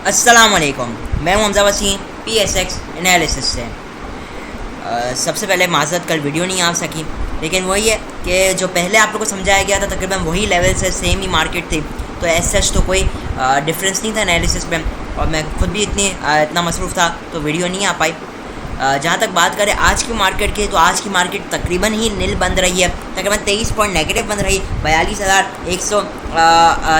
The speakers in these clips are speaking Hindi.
अस्सलामुअलैकुम, मैं हूं हमज़ा वसीम PSX एनालिसिस से। सबसे पहले माज़रत, कल वीडियो नहीं आ सकी, लेकिन वही है कि जो पहले आप लोगों को समझाया गया था तकरीबन वही लेवल से सेम ही मार्केट थी, तो एज सच तो कोई डिफरेंस नहीं था एनालिसिस में, और मैं खुद भी इतना मसरूफ़ था तो वीडियो नहीं आ पाई। जहाँ तक बात करें आज की मार्केट की, तो आज की मार्केट तकरीबन ही नील बंद रही है, तकरीबन 23 पॉइंट नेगेटिव बंद रही, 42,100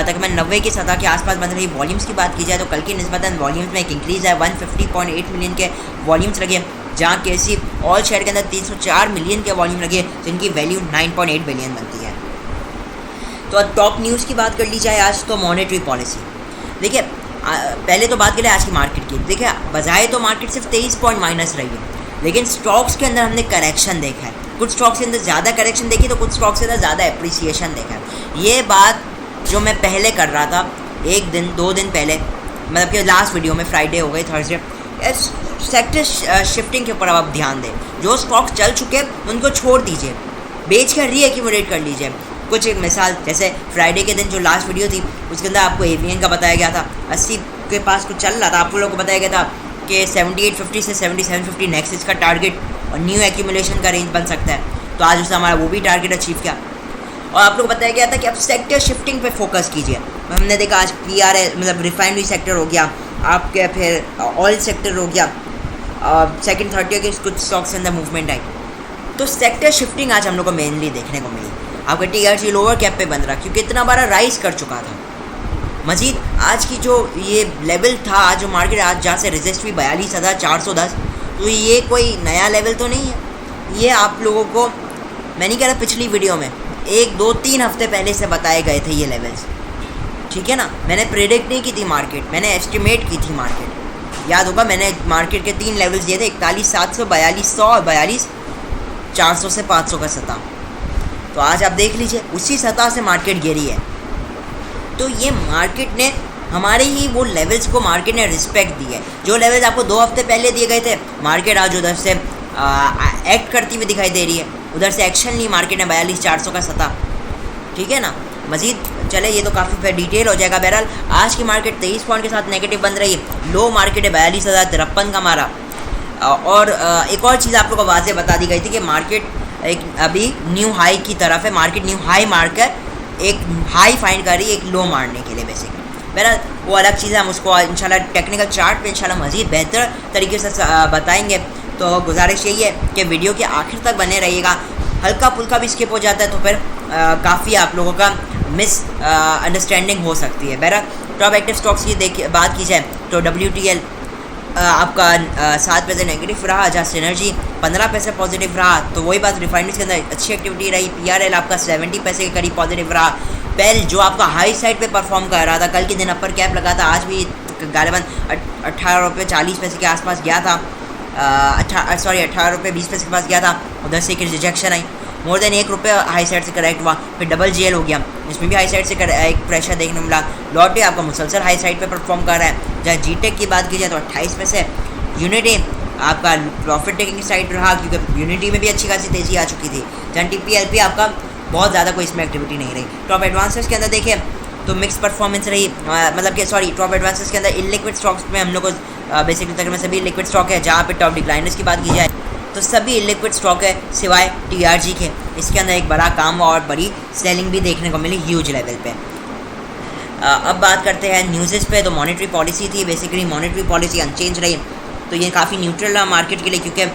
तकरीबन 90 की सतह के आसपास बंद रही। वॉल्यूम्स की बात की जाए तो कल की निस्बतन वॉल्यूम्स में एक इंक्रीज़ है, 150.8 मिलियन के वॉल्यूम्स लगे, जहाँ KC ऑल शेयर के अंदर 304 मिलियन के वॉल्यूम लगे, जिनकी वैल्यू 9.8 बिलियन बनती है। तो टॉप न्यूज़ की बात कर ली जाए आज, तो मॉनेटरी पॉलिसी। देखिए, पहले तो बात करें आज की मार्केट की। देखिए, बजाय तो मार्केट सिर्फ 23 पॉइंट माइनस रही है, लेकिन स्टॉक्स के अंदर हमने करेक्शन देखा है। कुछ स्टॉक्स के अंदर ज़्यादा करेक्शन देखी, तो कुछ स्टॉक्स के अंदर ज़्यादा एप्रिसिएशन देखा है। ये बात जो मैं पहले कर रहा था, 1 दिन 2 दिन पहले, मतलब कि लास्ट वीडियो में, फ्राइडे हो गई, थर्सडे, सेक्टर शिफ्टिंग के ऊपर अब आप ध्यान दें। जो स्टॉक्स चल चुके हैं उनको छोड़ दीजिए, बेच कर रीएक्यूमुलेट कर लीजिए। कुछ एक मिसाल, जैसे फ्राइडे के दिन जो लास्ट वीडियो थी उसके अंदर आपको एवीएन का बताया गया था, 80 के पास कुछ चल रहा था, आप लोगों को बताया गया था कि 7850 से 7750 नेक्स्ट इसका टारगेट और न्यू एक्यूमुलेशन का रेंज बन सकता है। तो आज उससे हमारा वो भी टारगेट अचीव किया, और आप लोग को बताया गया था कि आप सेक्टर शिफ्टिंग पे फोकस कीजिए। हमने देखा आज PRA मतलब रिफाइनरी सेक्टर हो गया, आपके फिर ऑयल सेक्टर हो गया, सेकंड थर्ड ईयर के कुछ स्टॉक्स के अंदर मूवमेंट आई। तो सेक्टर शिफ्टिंग आज हम लोग को मेनली देखने को मिली। आपका TRG लोअर कैप पे बन रहा, क्योंकि इतना बड़ा राइज कर चुका था। मजीद आज की जो ये लेवल था, आज जो मार्केट आज जहाँ से रेजिस्ट हुई 42,410, तो ये कोई नया लेवल तो नहीं है। ये आप लोगों को मैं नहीं कह रहा, पिछली वीडियो में 1 2 3 हफ्ते पहले से बताए गए थे ये लेवल्स, ठीक है ना। मैंने प्रेडिक्ट नहीं की थी मार्केट, मैंने एस्टिमेट की थी मार्केट। याद होगा, मैंने मार्केट के 3 लेवल्स दिए थे, 41,700, 4200 और 42,400 से 500 का सतह। तो आज आप देख लीजिए, उसी सतह से मार्केट गिरी है। तो ये मार्केट ने हमारे ही वो लेवल्स को मार्केट ने रिस्पेक्ट दी है। जो लेवल्स आपको 2 हफ्ते पहले दिए गए थे, मार्केट आज उधर से एक्ट करती हुई दिखाई दे रही है, उधर से एक्शन ली मार्केट ने 42,400 का सतह, ठीक है ना। मजीद चले, ये तो काफ़ी फिर डिटेल हो जाएगा। बहरहाल आज की मार्केट 23 पॉइंट के साथ नेगेटिव बन रही है। लो मार्केट है 42,053 का मारा। और एक और चीज़ आप लोगों को वाज़े बता दी गई थी कि मार्केट एक अभी न्यू हाई की तरफ है। मार्केट न्यू हाई मारकर एक हाई फाइंड कर रही है, एक लो मारने के लिए बेसिकली। बहरहाल वो अलग चीज़ है, हम उसको इंशाल्लाह टेक्निकल चार्ट पे इंशाल्लाह मज़ीद बेहतर तरीके से बताएंगे। तो गुजारिश यही है कि वीडियो के आखिर तक बने रहिएगा। हल्का फुल्का भी स्किप हो जाता है तो फिर काफ़ी आप लोगों का मिस अंडरस्टैंडिंग हो सकती है। बहरहाल टॉप एक्टिव स्टॉक्स की बात की जाए तो WTL आपका 7 पैसे नेगेटिव रहा, जहाँ सिनर्जी 15 पैसे पॉजिटिव रहा। तो वही बात, रिफाइनरीज के अंदर अच्छी एक्टिविटी रही। PRL आपका 70 पैसे के करीब पॉजिटिव रहा। पेल जो आपका हाई साइड पे परफॉर्म कर रहा था, कल के दिन अपर कैप लगा था, आज भी गालिबन 18 रुपये 40 पैसे के आसपास गया था, 18 रुपये 20 पैसे के पास गया था। उधर से एक रिजेक्शन आई, मोर देन 1 रुपये हाई साइड से करेक्ट हुआ, फिर डबल GL हो गया, इसमें भी हाई साइड से एक प्रेशर देखने को मिला। लॉटे आपका मुसलसल हाई साइड पे परफॉर्म कर रहा है। जहाँ GTEC की बात की जाए तो 28 पैसे। यूनिटी आपका प्रॉफिट टेकिंग साइड रहा, क्योंकि यूनिटी में भी अच्छी खासी तेज़ी आ चुकी थी। जहाँ TPLP आपका बहुत ज़्यादा कोई इसमें एक्टिविटी नहीं रही। टॉप एडवांसेस के अंदर देखें तो मिक्स परफॉर्मेंस रही, मतलब कि टॉप एडवांसेस के अंदर इलिक्विड स्टॉक्स में हम लोग को बेसिकली तकरीबन सभी लिक्विड स्टॉक है। जहाँ पे टॉप डिक्लाइनर्स की बात की जाए तो सभी लिक्विड स्टॉक है सिवाय TRG के। इसके अंदर एक बड़ा काम और बड़ी सेलिंग भी देखने को मिली ह्यूज लेवल पे। अब बात करते हैं न्यूज़ पे। तो मॉनेटरी पॉलिसी थी, बेसिकली मॉनेटरी पॉलिसी अनचेंज रही, तो ये काफ़ी न्यूट्रल रहा मार्केट के लिए, क्योंकि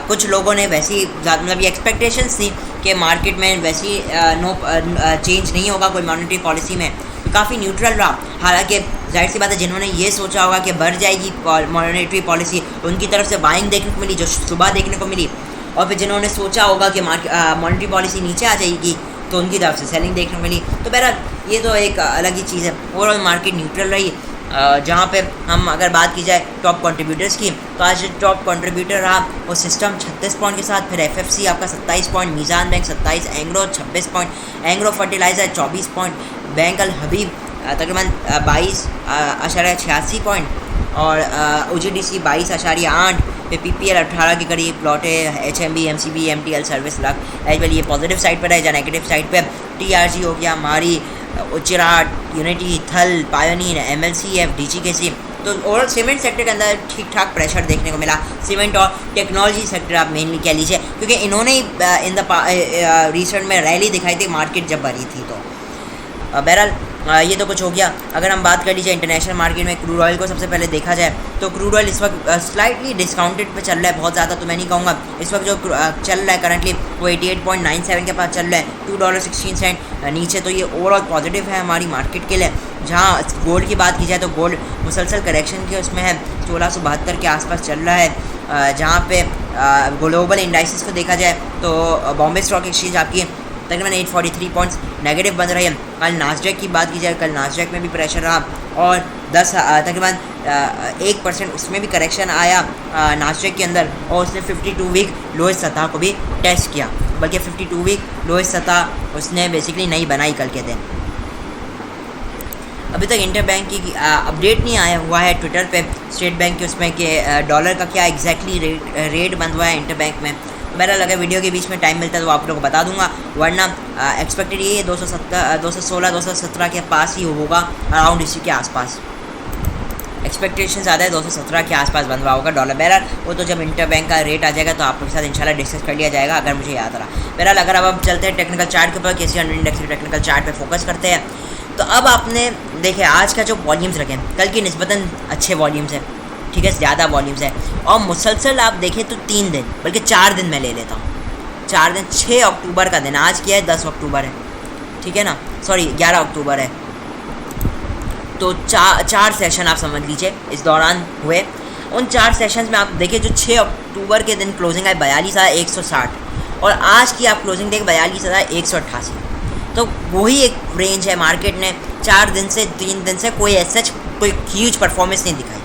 कुछ लोगों ने वैसी मतलब ये एक्सपेक्टेशंस थी कि मार्केट में वैसी चेंज नहीं होगा कोई मॉनेटरी पॉलिसी में, तो काफ़ी न्यूट्रल रहा। हालांकि जाहिर सी बात है, जिन्होंने ये सोचा होगा कि बढ़ जाएगी मॉनेटरी पॉलिसी, उनकी तरफ से बाइंग देखने को मिली जो सुबह देखने को मिली, और फिर जिन्होंने सोचा होगा कि मॉनेटरी पॉलिसी नीचे आ जाएगी तो उनकी तरफ से सेलिंग देखने को मिली। तो बहरहाल ये तो एक अलग ही चीज़ है। ओवरऑल मार्केट न्यूट्रल रही। जहाँ पे हम अगर बात की जाए टॉप कंट्रीब्यूटर्स की, तो आज टॉप कंट्रीब्यूटर रहा वो सिस्टम 36 पॉइंट के साथ, फिर FFC आपका 27 point, Meezan bank 27, Engro 26 point, Engro fertilizer 24 point, bank Al Habib तकरीबन 22.86 पॉइंट, और OGDC 22.8, फिर PPL 18 के करीब, लौटे HMB, MCB, MTL सर्विस लग एज वेल ये पॉजिटिव साइड पर है। जहाँ नेगेटिव साइड पे TRG हो गया, मारी, उचिराट, यूनिटी, थल, पायोनियर, MLCF, DGKC तो ओवरऑल सीमेंट सेक्टर के अंदर ठीक ठाक प्रेशर देखने को मिला। सीमेंट और टेक्नोलॉजी सेक्टर आप मेनली कह लीजिए, क्योंकि इन्होंने इन द रिसेंट में रैली दिखाई थी मार्केट जब भरी थी। तो बहरहाल ये तो कुछ हो गया। अगर हम बात कर लीजिए इंटरनेशनल मार्केट में क्रूड ऑयल को सबसे पहले देखा जाए तो क्रूड ऑयल इस वक्त स्लाइटली डिस्काउंटेड पे चल रहा है, बहुत ज़्यादा तो मैं नहीं कहूँगा। इस वक्त जो चल रहा है करंटली वो 88.97 के पास चल रहा है, $2.16 नीचे। तो ये ओवरऑल पॉजिटिव है हमारी मार्केट के लिए। जहाँ गोल्ड की बात की जाए तो गोल्ड मुसलसल करेक्शन के उसमें है, 1672 के आसपास चल रहा है। जहाँ पे ग्लोबल इंडाइसिस को देखा जाए तो बॉम्बे स्टॉक एक्सचेंज आपकी तकरीबन 843 पॉइंट्स नेगेटिव बन रही है। कल नास्डैक की बात की जाए, कल नास्डैक में भी प्रेशर रहा और तकरीबन 1% उसमें भी करेक्शन आया नास्डैक के अंदर, और उसने 52 वीक लोएस्ट सतह को भी टेस्ट किया, बल्कि 52 वीक लोएस्ट सतह उसने बेसिकली नहीं बनाई कल के दिन। अभी तक इंटर बैंक की अपडेट नहीं आया हुआ है ट्विटर पे स्टेट बैंक के उसमें कि डॉलर का क्या एग्जैक्टली रेट बंद हुआ है इंटर बैंक में। बहरहाल अगर वीडियो के बीच में टाइम मिलता है तो आप लोगों को बता दूंगा, वरना एक्सपेक्टेड ये 216 217 के पास ही होगा, अराउंड इसी के आसपास एक्सपेक्टेशन ज़्यादा है। 217 के आसपास बन रहा होगा डॉलर। बहरहाल वो तो जब इंटर बैंक का रेट आ जाएगा तो आप लोग के साथ इंशाल्लाह डिस्कस कर लिया जाएगा, अगर मुझे याद रहा। बहरहाल अगर अब हम चलते हैं टेक्निकल चार्ट के ऊपर, KSE 100 इंडेक्स के टेक्निकल चार्ट पे फोकस करते हैं। तो अब आपने देखे आज का जो वॉल्यूम्स रखे हैं कल की निस्बतन अच्छे वॉल्यूम्स हैं, ठीक है, ज़्यादा वॉल्यूम्स है। और मुसलसल आप देखें तो 3 दिन बल्कि 4 दिन मैं ले लेता हूँ, 4 दिन। 6 अक्टूबर का दिन, आज क्या है 10 अक्टूबर है, ठीक है ना, सॉरी 11 अक्टूबर है। तो 4 सेशन आप समझ लीजिए इस दौरान हुए। उन 4 सेशंस में आप देखिए जो 6 अक्टूबर के दिन क्लोजिंग आई 42,160 और आज की आप क्लोजिंग देखें 42,188। तो वही एक रेंज है। मार्केट ने 4 दिन से 3 दिन से कोई ऐसा कोई ह्यूज परफॉर्मेंस नहीं दिखाई।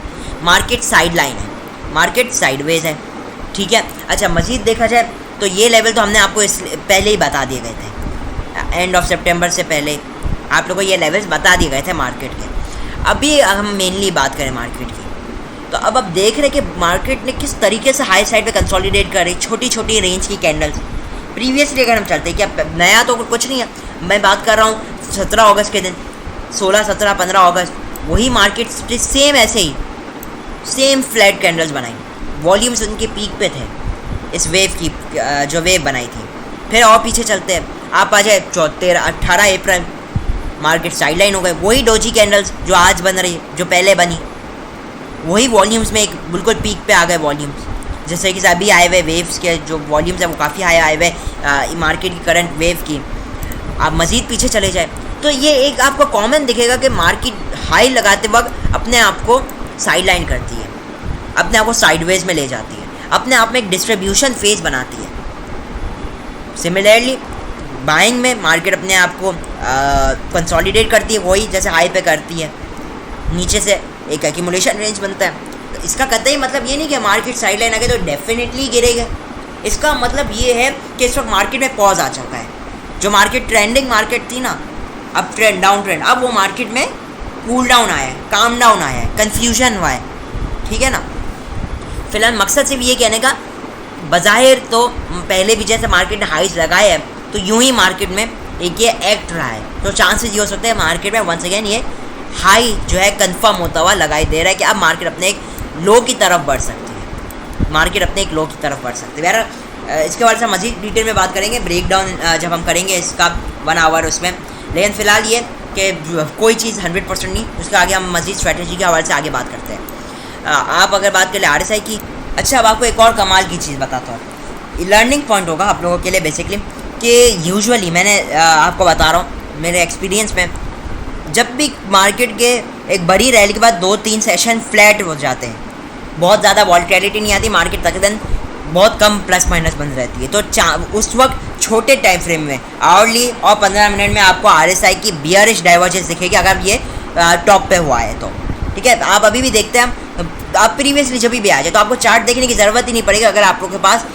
मार्केट साइड लाइन है, मार्केट साइडवेज है, ठीक है। अच्छा, मज़ीद देखा जाए तो ये लेवल तो हमने आपको पहले ही बता दिए गए थे, एंड ऑफ सितंबर से पहले आप लोगों को ये लेवल्स बता दिए गए थे मार्केट के। अभी हम मेनली बात करें मार्केट की, तो अब आप देख रहे हैं कि मार्केट ने किस तरीके से हाई साइड पे कंसोलिडेट कर रही, छोटी छोटी रेंज की कैंडल्स। प्रीवियसली अगर हम चलते हैं, क्या नया तो कुछ नहीं है, मैं बात कर रहा हूँ 17 अगस्त के दिन, 16, 17, 15 अगस्त, वही मार्केट सेम ऐसे ही सेम फ्लैट कैंडल्स बनाई, वॉल्यूम्स उनके पीक पे थे इस वेव की, जो वेव बनाई थी। फिर और पीछे चलते हैं, आप आ जाए 18 अप्रैल, मार्केट साइडलाइन हो गए। वही डोजी कैंडल्स जो आज बन रही है, जो पहले बनी, वही वॉल्यूम्स में एक बिल्कुल पीक पे आ गए वॉल्यूम्स। जैसे कि अभी आए हुए वेव्स के जो वॉल्यूम्स है वो काफ़ी हाई आए हुए मार्केट की करंट वेव की। आप मज़ीद पीछे चले जाए तो ये एक आपको कॉमन दिखेगा कि मार्केट हाई लगाते वक्त अपने आप को साइडलाइन करती है, अपने आप को साइडवेज में ले जाती है, अपने आप में एक डिस्ट्रीब्यूशन फेज बनाती है। सिमिलरली बाइंग में मार्केट अपने आप को कंसोलिडेट करती है, वही जैसे हाई पे करती है, नीचे से एक एक्यूमुलेशन रेंज बनता है। तो इसका कतई मतलब ये नहीं कि मार्केट साइडलाइन आ गई तो डेफिनेटली गिरेगा। इसका मतलब ये है कि इस वक्त मार्केट में पॉज आ चुका है। जो मार्केट ट्रेंडिंग मार्केट थी ना, अब ट्रेंड डाउन ट्रेंड, अब वो मार्केट में कूल डाउन आया है, काम डाउन आया है, कन्फ्यूजन हुआ है, ठीक है ना। फिलहाल मकसद सिर्फ ये कहने का, बज़ाहिर तो पहले भी जैसे मार्केट ने हाइज लगाए हैं तो यूं ही मार्केट में एक ये एक्ट रहा है, तो चांसेस ये हो सकते हैं मार्केट में वंस अगेन ये हाई जो है कंफर्म होता हुआ लगाई दे रहा है कि अब मार्केट अपने एक लो की तरफ बढ़ सकती है, मार्केट अपने एक लो की तरफ बढ़ सकती है। यार इसके बारे में मज़ीद डिटेल में बात करेंगे, ब्रेक डाउन जब हम करेंगे इसका 1 आवर उसमें। लेकिन फ़िलहाल ये कि कोई चीज़ 100% नहीं, उसके आगे हम मज़ीद स्ट्रेटजी के हवाले से आगे बात करते हैं। आप अगर बात करें RSI की, अच्छा अब आपको एक और कमाल की चीज़ बताता हूँ, लर्निंग पॉइंट होगा आप लोगों के लिए बेसिकली, कि यूजुअली मैंने आपको बता रहा हूँ मेरे एक्सपीरियंस में, जब भी मार्केट के एक बड़ी रैली के बाद 2-3 सेशन फ्लैट हो जाते हैं, बहुत ज़्यादा वॉलेटिलिटी नहीं आती, मार्केट तकरीबन बहुत कम प्लस माइनस बन रहती है, तो उस वक्त छोटे टाइम फ्रेम में आवरली और 15 मिनट में आपको RSI की बियरिश डाइवर्जेंस दिखेगी अगर ये टॉप पे हुआ है तो, ठीक है। आप अभी भी देखते हैं, आप प्रीवियसली जब भी आ जाए तो आपको चार्ट देखने की ज़रूरत ही नहीं पड़ेगी अगर आप लोग के पास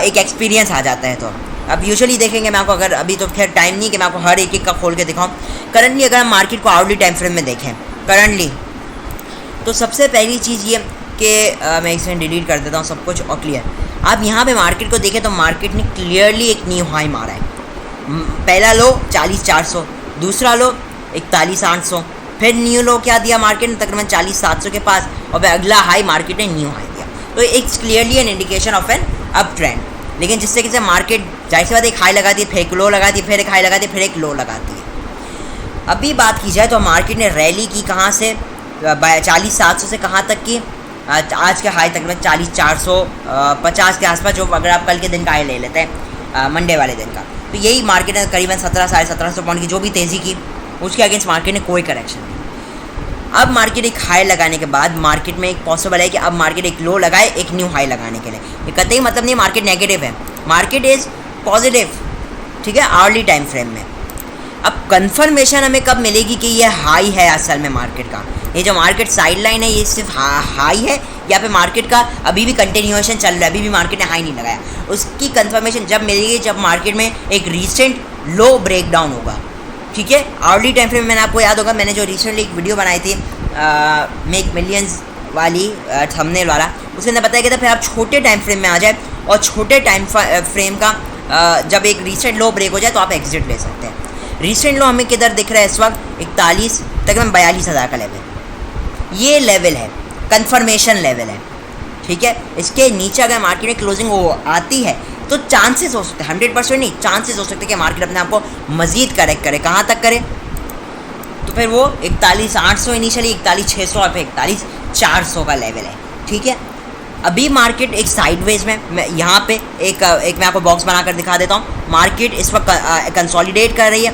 एक एक्सपीरियंस आ जाता है तो। अब यूजुअली देखेंगे, मैं आपको अगर अभी तो खैर टाइम नहीं कि मैं आपको हर एक का खोल के दिखाऊं, करंटली अगर हम मार्केट को आवरली टाइम फ्रेम में देखें करंटली, तो सबसे पहली चीज़ ये कि मैं एक सेकंड डिलीट कर देता हूँ सब कुछ और क्लियर। आप यहाँ पे मार्केट को देखें तो मार्केट ने क्लियरली एक न्यू हाई मारा है। पहला लो 40,400, दूसरा लो 41,800, फिर न्यू लो क्या दिया मार्केट ने, तकरीबन 40,700 के पास, और फिर अगला हाई मार्केट ने न्यू हाई दिया। तो it's clearly an indication of an up trend. लेकिन जिससे कि मार्केट जाहिर सी बात एक हाई लगाती है, फिर एक लो लगाती है, फिर एक हाई लगाती है, फिर एक लो लगाती है। अभी बात की जाए तो मार्केट ने रैली की कहाँ से, 40,700 से कहाँ तक की, आज के हाई तकरीबन 40,450 के आसपास, जो अगर आप कल के दिन का हाई ले लेते हैं मंडे वाले दिन का, तो यही मार्केट ने करीबन 1700-1750 पॉइंट की जो भी तेज़ी की, उसके अगेंस्ट मार्केट ने कोई करेक्शन नहीं। अब मार्केट एक हाई लगाने के बाद मार्केट में एक पॉसिबल है कि अब मार्केट एक लो लगाए एक न्यू हाई लगाने के लिए। ये कतई मतलब नहीं मार्केट नेगेटिव है, मार्केट इज़ पॉजिटिव, ठीक है, आवर्ली टाइम फ्रेम में। अब कंफर्मेशन हमें कब मिलेगी कि ये हाई है असल में मार्केट का, ये जो मार्केट साइड लाइन है ये सिर्फ हाई है या पे मार्केट का अभी भी कंटिन्यूएशन चल रहा है, अभी भी मार्केट ने हाई नहीं लगाया। उसकी कंफर्मेशन जब मिलेगी जब मार्केट में एक रिसेंट लो ब्रेक डाउन होगा, ठीक है। आवर्ली टाइम फ्रेम में मैंने आपको याद होगा मैंने जो रिसेंटली एक वीडियो बनाई थी मेक मिलियंस वाली थंबनेल वाला, उसके अंदर बताया गया था फिर आप छोटे टाइम फ्रेम में आ जाए और छोटे टाइम फ्रेम का जब एक रिसेंट लो ब्रेक हो जाए तो आप एग्जिट ले सकते हैं। रिसेंट लो हमें किधर दिख रहा है इस वक्त, 41 तकरीबन 42,000 का लेवल, ये लेवल है, कंफर्मेशन लेवल है, ठीक है। इसके नीचे अगर मार्केट में क्लोजिंग आती है तो चांसेस हो सकते हैं, 100% नहीं, चांसेस हो सकते हैं कि मार्केट अपने आप को मज़ीद करेक्ट करे। कहाँ तक करे, तो फिर वो 41,800 इनिशियली, 41,600 और फिर 41,400 का लेवल है, ठीक है। अभी मार्केट एक साइडवेज में, मैं यहाँ पे एक मैं आपको बॉक्स बनाकर दिखा देता हूँ। मार्केट इस वक्त कंसोलिडेट कर रही है,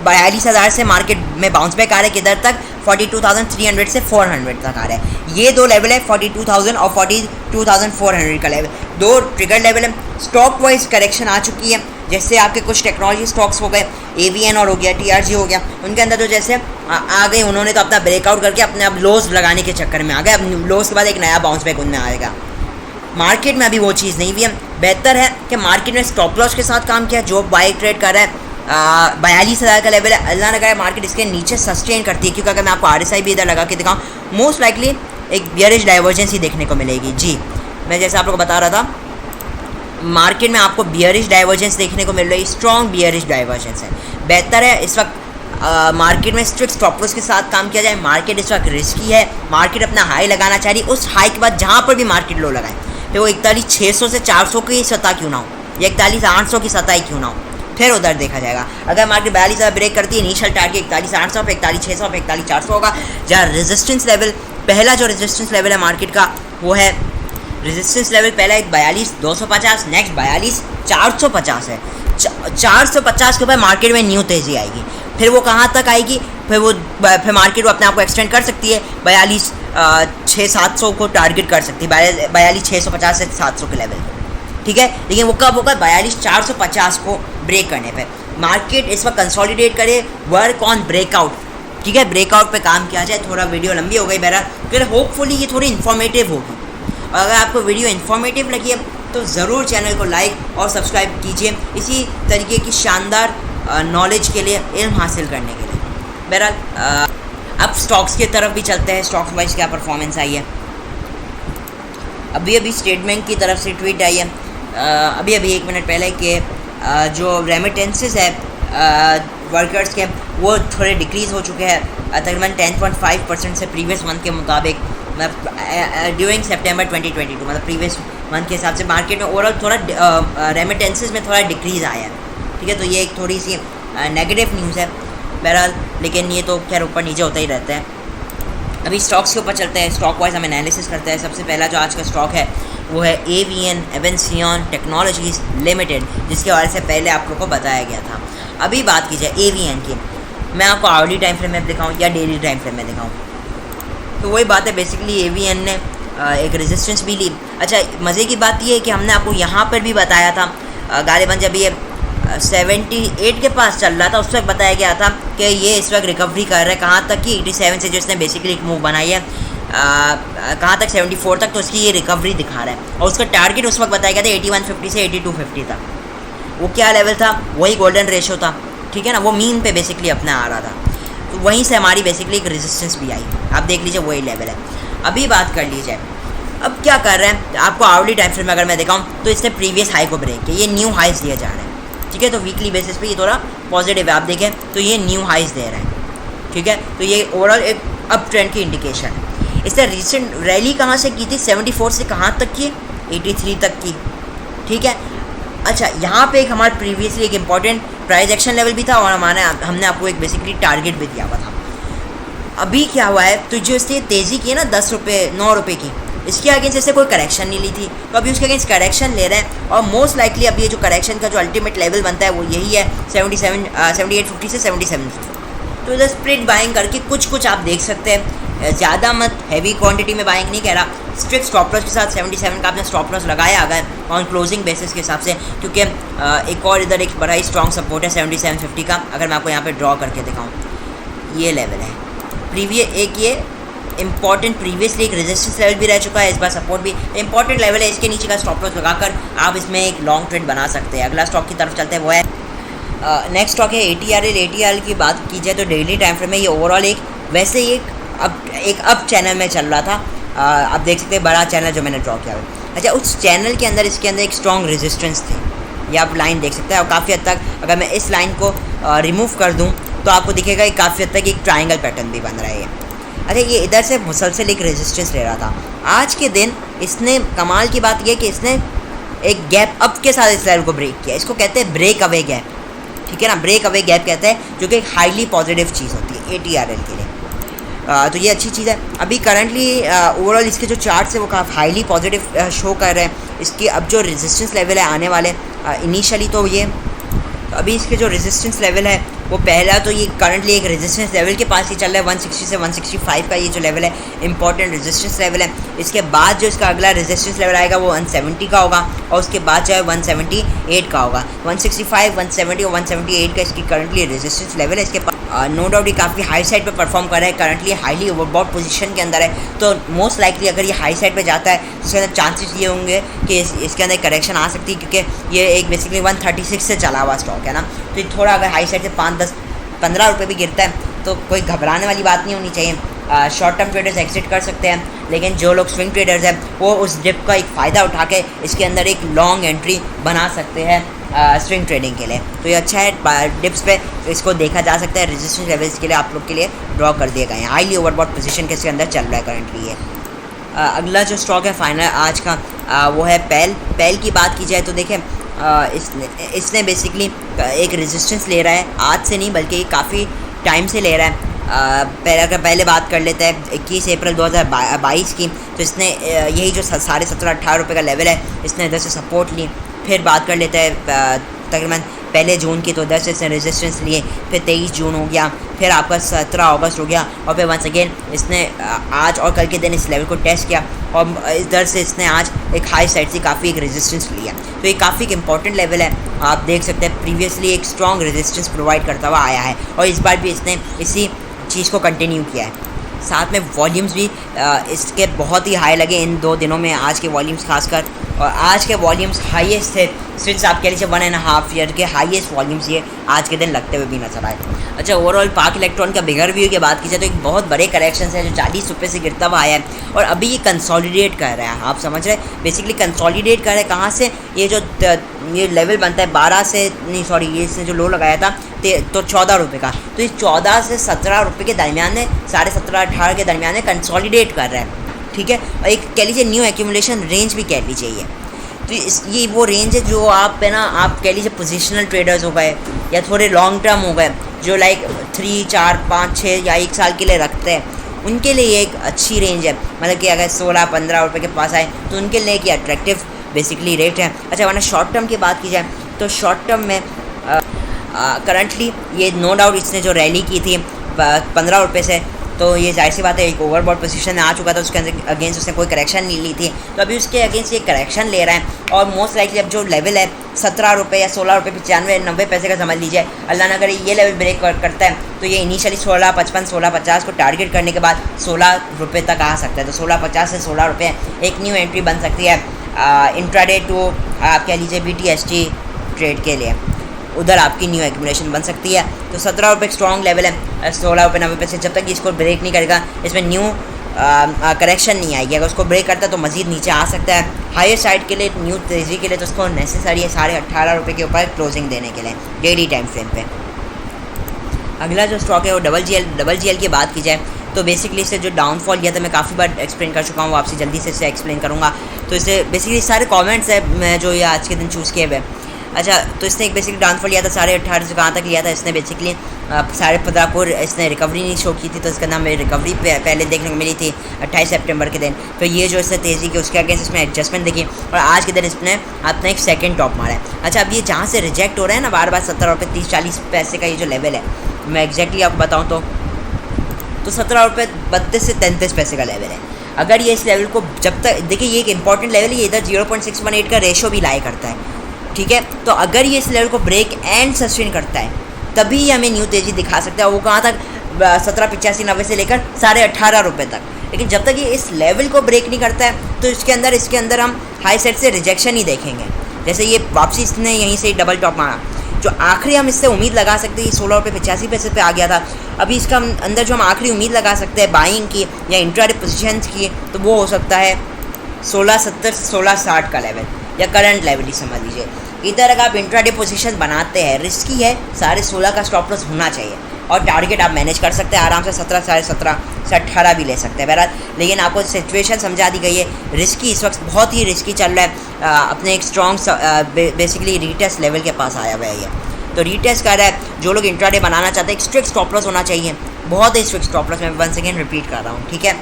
42,000 से मार्केट में बाउंस बैक आ रहा है किधर तक, 42,300 से 400 तक आ रहा है। ये दो लेवल है 42,000 और 42,400 का लेवल, दो ट्रिगर लेवल है। स्टॉक वाइज करेक्शन आ चुकी है, जैसे आपके कुछ टेक्नोलॉजी स्टॉक्स हो गए, AVN और हो गया, TRG हो गया, उनके अंदर तो जैसे आ गए, उन्होंने तो अपना ब्रेकआउट करके अपने अब लोज लगाने के चक्कर में आ गए, अब लोज के बाद एक नया बाउंस बैक उनमें आएगा। मार्केट में अभी वो चीज़ नहीं हुई है। बेहतर है कि मार्केट में स्टॉप लॉस के साथ काम किया, जो बाई ट्रेड कर रहा है 42,000 का लेवल है, अल्लाह ने कहा मार्केट इसके नीचे सस्टेन करती है, क्योंकि अगर मैं आपको RSI भी इधर लगा के दिखाऊँ, मोस्ट लाइकली एक बियरिश डाइवर्जेंस ही देखने को मिलेगी। जी, मैं जैसे आप लोग को बता रहा था, मार्केट में आपको बियरिश डाइवर्जेंस देखने को मिल रही है, स्ट्रॉन्ग बियरिश डाइवर्जेंस है। बेहतर है इस वक्त मार्केट में स्ट्रिक्ट स्टॉप लॉस के साथ काम किया जाए। मार्केट इस वक्त रिस्की है, मार्केट अपना हाई लगाना चाह रही है, उस हाई के बाद जहाँ पर भी मार्केट लो लगाए, फिर वो 41,600 से 400 की सतह क्यों ना हो, या 41,800 की सतह ही क्यों ना हो, फिर उधर देखा जाएगा। अगर मार्केट 42,000 ब्रेक करती है, इनिशियल टारगेट 41,800 पे 41,600 पे 41,400 होगा। जहाँ रेजिस्टेंस लेवल, पहला जो रेजिस्टेंस लेवल है मार्केट का वो है, रेजिस्टेंस लेवल पहला एक 42,250, नेक्स्ट 42,450 है। 450 के ऊपर मार्केट में न्यू तेज़ी आएगी, फिर वो कहाँ तक आएगी, फिर मार्केट वो अपने आप को एक्सटेंड कर सकती है, 42,600-700 को टारगेट कर सकती है, 42,650 से 700 के लेवल, ठीक है। लेकिन वो कब होगा, 42,450 को ब्रेक करने पे। मार्केट इस वक्त कंसोलिडेट करे, वर्क ऑन ब्रेकआउट, ठीक है, ब्रेकआउट पे काम किया जाए। थोड़ा वीडियो लंबी हो गई बहरहाल, फिर होपफुली ये थोड़ी इन्फॉर्मेटिव होगी। और अगर आपको वीडियो इन्फॉर्मेटिव लगी है तो ज़रूर चैनल को लाइक और सब्सक्राइब कीजिए, इसी तरीके की शानदार नॉलेज के लिए, इल्म हासिल करने के लिए। बहरहाल अब स्टॉक्स की तरफ भी चलते हैं, स्टॉक्स वाइज क्या परफॉर्मेंस आई है। अभी स्टेट बैंक की तरफ से ट्वीट आई है अभी 1 मिनट पहले कि जो रेमिटेंसेस है वर्कर्स के वो थोड़े डिक्रीज़ हो चुके हैं, तकरीबन 10.5% से प्रीवियस मंथ के मुताबिक, मतलब ड्यूरिंग सितंबर 2022, मतलब प्रीवियस मंथ के हिसाब से मार्केट में ओवरऑल थोड़ा रेमिटेंसेस में थोड़ा डिक्रीज़ आया है, ठीक है। तो ये एक थोड़ी सी नेगेटिव न्यूज़ है बहरहाल, लेकिन ये तो खैर ऊपर नीचे होता ही रहता है। अभी स्टॉक्स के ऊपर चलते हैं, स्टॉक वाइज हम एनालिसिस करते हैं। सबसे पहला जो आज का स्टॉक है वो है AVN एवेंसियन टेक्नोलॉजीज लिमिटेड, जिसके बारे से पहले आप लोगों को बताया गया था। अभी बात की जाए AVN की, मैं आपको आवर्ली टाइम फ्रेम में दिखाऊं या डेली टाइम फ्रेम में दिखाऊं, तो वही बात है। बेसिकली AVN ने एक रेजिस्टेंस भी ली। अच्छा, मज़े की बात ये है कि हमने आपको यहाँ पर भी बताया था, गालिबन जब ये 78 के पास चल रहा था उस वक्त बताया गया था कि ये इस वक्त रिकवरी कर रहा है। कहाँ तक कि 87 से जो इसने बेसिकली एक मूव बनाई है, कहाँ तक 74 तक, तो इसकी ये रिकवरी दिखा रहा है। और उसका टारगेट उस वक्त बताया गया था 8150 से 8250 तक। वो क्या लेवल था, वही गोल्डन रेशो था, ठीक है ना, वो मीन पे बेसिकली अपना आ रहा था। तो वहीं से हमारी बेसिकली एक रेजिस्टेंस भी आई, आप देख लीजिए वही लेवल है। अभी बात कर लीजिए अब क्या कर रहे हैं, आपको आवर्ली टाइम फ्रेम में अगर मैं दिखाऊँ तो इसने प्रीवियस हाई को ब्रेक किया, ये न्यू हाइज दिए जा रहे हैं, ठीक है। तो वीकली बेसिस पे ये थोड़ा पॉजिटिव है, आप देखें तो ये न्यू हाइज दे रहे हैं, ठीक है, तो ये ओवरऑल एक अप ट्रेंड की इंडिकेशन है। इसने रिसेंट रैली कहाँ से की थी, 74 से कहाँ तक की, 83 तक की, ठीक है। अच्छा, यहाँ पे एक हमारा प्रीवियसली एक इम्पॉर्टेंट प्राइस एक्शन लेवल भी था और हमने आपको एक बेसिकली टारगेट भी दिया हुआ था। अभी क्या हुआ है, तो जो इसने तेज़ी की है ना 10 रुपये 9 रुपये की, इसके अगेंस्ट जैसे कोई करेक्शन नहीं ली थी, तो अभी उसके अगेंस्ट करेक्शन ले रहे हैं और मोस्ट लाइकली अभी ये जो करेक्शन का जो अल्टीमेट लेवल बनता है वो यही है 7850 से 7750। तो इधर स्प्लिट बाइंग करके कुछ आप देख सकते हैं, ज़्यादा मत हैवी क्वांटिटी में बाइंग नहीं कह रहा, स्ट्रिक्ट स्टॉप लॉस के साथ 77 का आपने स्टॉप लॉस लगाया अगर ऑन क्लोजिंग बेसिस के हिसाब से, क्योंकि एक और इधर एक बड़ा ही स्ट्रॉन्ग सपोर्ट है 7750 का। अगर मैं आपको यहाँ पे ड्रॉ करके दिखाऊँ, ये लेवल है एक ये इंपॉर्टेंट प्रीवियसली एक रेजिस्टेंस लेवल भी रह चुका है, इस बार सपोर्ट भी इंपॉर्टेंट लेवल है। इसके नीचे का स्टॉप लॉस लगाकर आप इसमें एक लॉन्ग ट्रेड बना सकते हैं। अगला स्टॉक की तरफ चलते हैं, वो है नेक्स्ट स्टॉक है ATRL की बात की जाए तो डेली टाइम फ्रेम में ये ओवरऑल वैसे ही एक अप चैनल में चल रहा था। आप देख सकते हैं बड़ा चैनल जो मैंने ड्रॉ किया है। अच्छा, उस चैनल के अंदर इसके अंदर एक स्ट्रॉन्ग रेजिस्टेंस थी, ये आप लाइन देख सकते हैं और काफ़ी हद तक अगर मैं इस लाइन को रिमूव कर दूँ तो आपको दिखेगा कि काफ़ी हद तक एक ट्राइंगल पैटर्न भी बन रहा है। अच्छा, ये इधर से मुसलसल एक रेजिस्टेंस ले रहा था। आज के दिन इसने कमाल की बात यह कि इसने एक गैप अप के साथ इस लेवल को ब्रेक किया। इसको कहते हैं ब्रेक अवे गैप, ठीक है ना, ब्रेक अवे गैप कहते हैं, जो कि एक हाईली पॉजिटिव चीज़ होती है ATRL के लिए। तो ये अच्छी चीज़ है। अभी करंटली ओवरऑल इसके जो चार्ट्स है वो काफ़ी हाईली पॉजिटिव शो कर रहे हैं। इसके अब जो रेजिस्टेंस लेवल है आने वाले इनिशियली तो ये अभी इसके जो रेजिस्टेंस लेवल है वो पहला तो ये करंटली एक रेजिस्टेंस लेवल के पास ही चल रहा है 160 से 165 का ये जो लेवल है इंपॉर्टेंट रेजिस्टेंस लेवल है। इसके बाद जो इसका अगला रेजिस्टेंस लेवल आएगा वो 170 का होगा और उसके बाद जो है 178 का होगा। 165, 170 और 178 का इसकी करंटली रेजिस्टेंस लेवल है। इसके पास नो डाउट ये काफ़ी हाई साइड पे परफॉर्म कर रहा है, करंटली हाईली ओवरबॉट पोजीशन के अंदर है। तो मोस्ट लाइकली अगर ये हाई साइड पे जाता है तो इसके अंदर चांसेस ये होंगे कि इसके अंदर करेक्शन आ सकती है, क्योंकि ये एक बेसिकली 136 से चला हुआ स्टॉक है ना। तो ये थोड़ा अगर हाई साइड से 5, 10, 15 रुपये भी गिरता है तो कोई घबराने वाली बात नहीं होनी चाहिए। शॉर्ट टर्म ट्रेडर्स एग्जिट कर सकते हैं, लेकिन जो लोग स्विंग ट्रेडर्स हैं वो उस डिप का एक फ़ायदा उठा के इसके अंदर एक लॉन्ग एंट्री बना सकते हैं स्विंग ट्रेडिंग के लिए। तो ये अच्छा है, डिप्स पे इसको देखा जा सकता है। रेजिस्टेंस लेवल्स के लिए आप लोग के लिए ड्रॉ कर दिए गए हैं। हाईली ओवरबॉट पोजीशन के इसके अंदर चल रहा है करंटली ये। अगला जो स्टॉक है फाइनल आज का वो है पेल की बात की जाए तो देखें इसने बेसिकली एक रेजिस्टेंस ले रहा है, आज से नहीं बल्कि काफ़ी टाइम से ले रहा है। पहले बात कर लेते हैं 21 अप्रैल 2022 की, तो इसने यही जो 17.5-18 रुपये का लेवल है इसने इधर से सपोर्ट ली। फिर बात कर लेते हैं तकरीबन 1 जून की, तो 10 से इसने रेजिस्टेंस लिए। फिर 23 जून हो गया, फिर आपका 17 अगस्त हो गया और फिर वंस अगेन इसने आज और कल के दिन इस लेवल को टेस्ट किया और इधर से इसने आज एक हाई साइड से काफ़ी एक रेजिस्टेंस लिया। तो ये काफ़ी एक इंपॉर्टेंट लेवल है, आप देख सकते हैं प्रीवियसली एक स्ट्रॉन्ग रेजिस्टेंस प्रोवाइड करता हुआ आया है और इस बार भी इसने इसी चीज़ को कंटिन्यू किया है। साथ में वॉल्यूम्स भी इसके बहुत ही हाई लगे इन 2 दिनों में, आज के वॉल्यूम्स खासकर, और आज के वॉल्यूम्स हाईएस्ट थे सिंस आप कह लीजिए 1.5 ईयर के हाईएस्ट वॉल्यूम्स ये आज के दिन लगते हुए भी नजर आए। अच्छा, ओवरऑल पाक इलेक्ट्रॉन का बिगर व्यू की बात की जाए तो एक बहुत बड़े करेक्शन है जो 40 रुपये से गिरता हुआ आया है और अभी ये कंसोलिडेट कर रहा है। आप समझ रहे हैं, बेसिकली कंसोलिडेट कर रहा है कहाँ से, ये लेवल बनता है 12 से नहीं सॉरी ये इसने जो लो लगाया था तो 14 रुपये का, तो ये 14 से 17 रुपये के दरमियान में 17.5-18 के दरमियान में कंसोलिडेट कर रहा है, ठीक है। और एक कह लीजिए न्यू एक्यूमुलेशन रेंज भी कह लीजिए ये, तो ये वो रेंज है जो आप है ना, आप कह लीजिए पोजिशनल ट्रेडर्स हो गए या थोड़े लॉन्ग टर्म हो गए जो लाइक 3, 4, 5, 6 या 1 साल के लिए रखते हैं, उनके लिए एक अच्छी रेंज है। मतलब कि अगर 16-15 रुपये के पास आए तो उनके लिए एक अट्रैक्टिव बेसिकली रेट है। अच्छा, वरना शॉर्ट टर्म की बात की जाए तो शॉर्ट टर्म में करंटली ये नो डाउट इसने जो रैली की थी 15 रुपये से, तो ये जाहिर सी बात है एक ओवरबॉट पोजीशन में आ चुका था, उसके अंदर अगेंस्ट उसने कोई करेक्शन नहीं ली थी, तो अभी उसके अगेंस्ट ये करेक्शन ले रहा है और मोस्ट लाइकली अब जो लेवल है 17 रुपये या 16 रुपये 95-90 पैसे का समझ लीजिए, अल्लाह ना करे ये लेवल ब्रेक करता है तो ये इनिशियली 16.55 16.50 को टारगेट करने के बाद 16 रुपये तक आ सकता है। तो 16.50 से 16 रुपये एक न्यू एंट्री बन सकती है इंट्राडे टू आप कह लीजिए BTST ट्रेड के लिए, उधर आपकी न्यू एक्यूमुलेशन बन सकती है। तो 17 रुपये स्ट्रॉन्ग लेवल है, 16 रुपये 90 पैसे, जब तक इसको ब्रेक नहीं करेगा इसमें न्यू करेक्शन नहीं आएगी। अगर उसको ब्रेक करता है तो मज़ीद नीचे आ सकता है हायर साइड के लिए, न्यू तेज़ी के लिए तो उसको नेसेसरी है 18.5 रुपये के ऊपर क्लोजिंग देने के लिए डेली टाइम फ्रेम पे। अगला जो स्टॉक है वो डबल जी एल की बात की जाए तो बेसिकली इससे जो डाउनफॉल किया था मैं काफ़ी बार एक्सप्लेन कर चुका हूँ, आपसे जल्दी से इसे एक्सप्लेन करूँगा। तो इससे बेसिकली सारे कमेंट्स है मैं जो ये आज के दिन चूज़ किए हुए। अच्छा, तो इसने एक बेसिकली डाउनफॉल लिया था 18.5 से कहाँ तक लिया था इसने, बेसिकली 15.5 को इसने रिकवरी नहीं शो की थी, तो इसका नाम मेरी रिकवरी पहले देखने को मिली थी 28 सितंबर के दिन। तो ये जो इससे तेज़ी की उसके अगेंस्ट इसमें एडजस्टमेंट देखी और आज के दिन इसने अपना एक सेकंड टॉप मारा है। अच्छा, अब ये जहाँ से रिजेक्ट हो रहा है ना बार बार 17 रुपये 30-40 पैसे का ये जो लेवल है, मैं एग्जैक्टली आपको बताऊँ तो 17 रुपये 32 से 33 पैसे का लेवल है। अगर ये इस लेवल को जब तक देखिए, ये एक इंपॉर्टेंट लेवल है, ये इधर 0.618 का रेशो भी लाई करता है, ठीक है। तो अगर ये इस लेवल को ब्रेक एंड सस्टेन करता है तभी हमें न्यू तेज़ी दिखा सकता है। वो कहाँ तक 17.85-90 से लेकर 18.5 रुपये तक। लेकिन जब तक ये इस लेवल को ब्रेक नहीं करता है तो इसके अंदर हम हाई सेट से रिजेक्शन ही देखेंगे। जैसे ये वापसी इसने यहीं से डबल टॉप मारा, जो आखिरी हम इससे उम्मीद लगा सकते हैं 16 रुपये 85 पैसे पे आ गया था। अभी इसका अंदर जो हम आखिरी उम्मीद लगा सकते हैं बाइंग की या इंट्राडे पोजीशंस की, तो वो हो सकता है 16.70 से 16.60 का लेवल या करंट लेवल ही समझ लीजिए। इधर अगर आप इंट्राडे पोजीशन बनाते हैं, रिस्की है, 16.5 का स्टॉप लॉस होना चाहिए और टारगेट आप मैनेज कर सकते हैं आराम से 17, 17.5 से 18 भी ले सकते हैं बहरहाल। लेकिन आपको सिचुएशन समझा दी गई है, रिस्की इस वक्त बहुत ही रिस्की चल रहा है। अपने एक स्ट्रॉन्ग बेसिकली रीटेस्ट लेवल के पास आया हुआ है ये, तो रीटेस्ट कर रहा है। जो लोग इंट्राडे बनाना चाहते हैं एक स्ट्रिक्ट स्टॉप लॉस होना चाहिए, बहुत ही स्ट्रिक्ट स्टॉप लॉस। मैं वंस अगेन रिपीट कर रहा हूँ, ठीक है।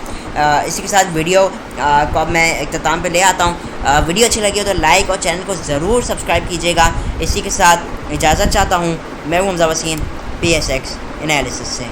इसी के साथ वीडियो को मैं इख्तिताम पे ले आता हूँ। वीडियो अच्छी लगी हो तो लाइक और चैनल को ज़रूर सब्सक्राइब कीजिएगा। इसी के साथ इजाज़त चाहता हूँ। मैं हूँ हमज़ा वसीम PSX एनालिसिस से।